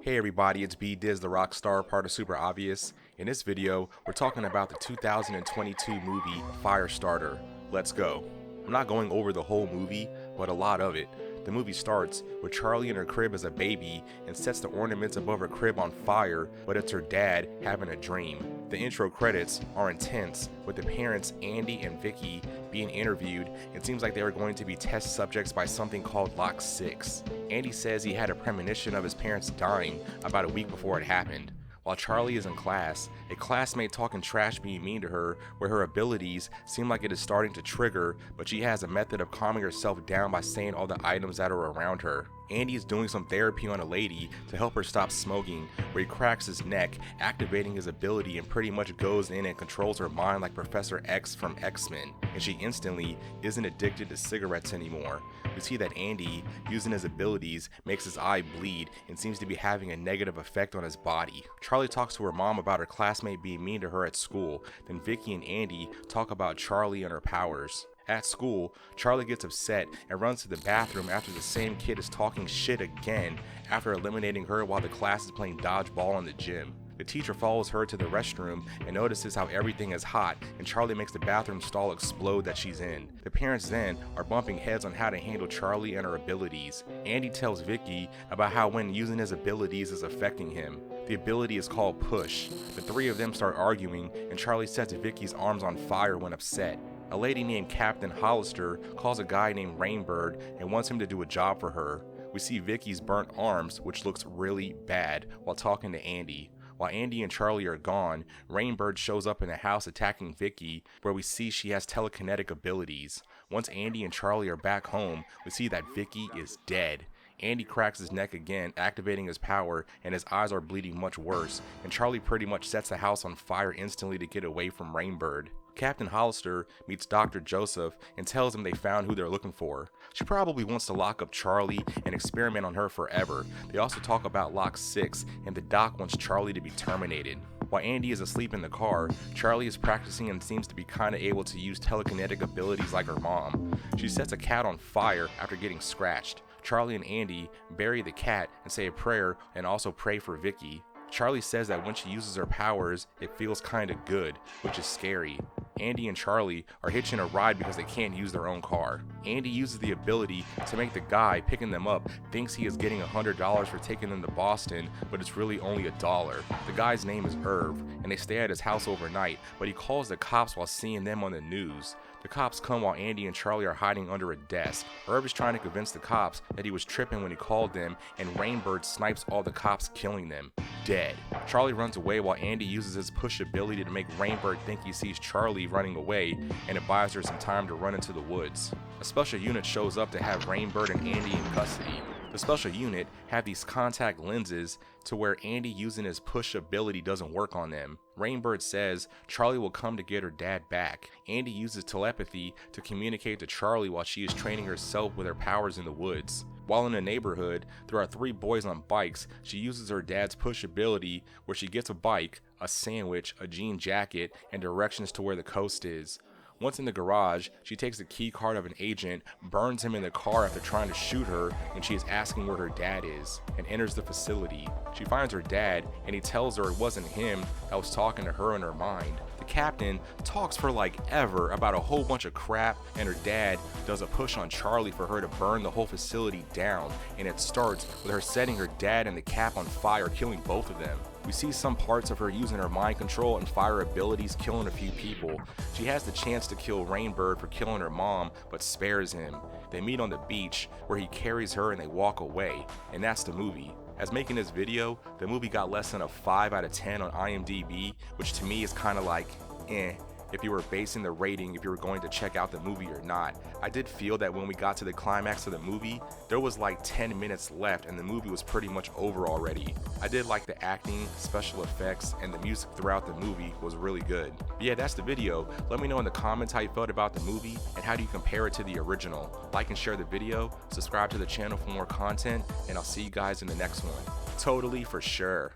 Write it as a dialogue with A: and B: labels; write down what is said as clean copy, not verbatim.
A: Hey everybody, it's B Diz the Rockstar, part of SuperObvious. In this video, we're talking about the 2022 movie Firestarter. Let's go. I'm not going over the whole movie, but a lot of it. The movie starts with Charlie in her crib as a baby and sets the ornaments above her crib on fire, but it's her dad having a dream. The intro credits are intense, with the parents Andy and Vicky being interviewed. It seems like they were going to be test subjects by something called Lock 6. Andy says he had a premonition of his parents dying about a week before it happened. While Charlie is in class, a classmate talking trash being mean to her, where her abilities seem like it is starting to trigger, but she has a method of calming herself down by saying all the items that are around her. Andy is doing some therapy on a lady to help her stop smoking, where he cracks his neck, activating his ability, and pretty much goes in and controls her mind like Professor X from X-Men, and she instantly isn't addicted to cigarettes anymore. We see that Andy, using his abilities, makes his eye bleed and seems to be having a negative effect on his body. Charlie talks to her mom about her classmate being mean to her at school. Then Vicky and Andy talk about Charlie and her powers. At school, Charlie gets upset and runs to the bathroom after the same kid is talking shit again after eliminating her while the class is playing dodgeball in the gym. The teacher follows her to the restroom and notices how everything is hot, and Charlie makes the bathroom stall explode that she's in. The parents then are bumping heads on how to handle Charlie and her abilities. Andy tells Vicky about how when using his abilities is affecting him. The ability is called Push. The three of them start arguing, and Charlie sets Vicky's arms on fire when upset. A lady named Captain Hollister calls a guy named Rainbird and wants him to do a job for her. We see Vicky's burnt arms, which looks really bad, while talking to Andy. While Andy and Charlie are gone, Rainbird shows up in the house attacking Vicky, where we see she has telekinetic abilities. Once Andy and Charlie are back home, we see that Vicky is dead. Andy cracks his neck again, activating his power, and his eyes are bleeding much worse, and Charlie pretty much sets the house on fire instantly to get away from Rainbird. Captain Hollister meets Dr. Joseph and tells him they found who they're looking for. She probably wants to lock up Charlie and experiment on her forever. They also talk about Lock 6, and the doc wants Charlie to be terminated. While Andy is asleep in the car, Charlie is practicing and seems to be kinda able to use telekinetic abilities like her mom. She sets a cat on fire after getting scratched. Charlie and Andy bury the cat and say a prayer and also pray for Vicky. Charlie says that when she uses her powers, it feels kinda good, which is scary. Andy and Charlie are hitching a ride because they can't use their own car. Andy uses the ability to make the guy picking them up thinks he is getting $100 for taking them to Boston, but it's really only $1. The guy's name is Irv, and they stay at his house overnight, but he calls the cops while seeing them on the news. The cops come while Andy and Charlie are hiding under a desk. Irv is trying to convince the cops that he was tripping when he called them, and Rainbird snipes all the cops, killing them. Dead. Charlie runs away while Andy uses his push ability to make Rainbird think he sees Charlie running away, and it buys her some time to run into the woods. A special unit shows up to have Rainbird and Andy in custody. The special unit have these contact lenses to where Andy using his push ability doesn't work on them. Rainbird says Charlie will come to get her dad back. Andy uses telepathy to communicate to Charlie while she is training herself with her powers in the woods. While in the neighborhood, there are three boys on bikes. She uses her dad's push ability where she gets a bike, a sandwich, a jean jacket, and directions to where the coast is. Once in the garage, she takes the key card of an agent, burns him in the car after trying to shoot her when she is asking where her dad is, and enters the facility. She finds her dad, and he tells her it wasn't him that was talking to her in her mind. The captain talks for like ever about a whole bunch of crap, and her dad does a push on Charlie for her to burn the whole facility down, and it starts with her setting her dad and the cap on fire, killing both of them. We see some parts of her using her mind control and fire abilities, killing a few people. She has the chance to kill Rainbird for killing her mom, but spares him. They meet on the beach, where he carries her and they walk away, and that's the movie. As making this video, the movie got less than a 5 out of 10 on IMDb, which to me is kinda like, if you were basing the rating if you were going to check out the movie or not. I did feel that when we got to the climax of the movie, there was like 10 minutes left and the movie was pretty much over already. I did like the acting, special effects, and the music throughout the movie was really good. But yeah, that's the video. Let me know in the comments how you felt about the movie and how do you compare it to the original. Like and share the video, subscribe to the channel for more content, and I'll see you guys in the next one. Totally for sure.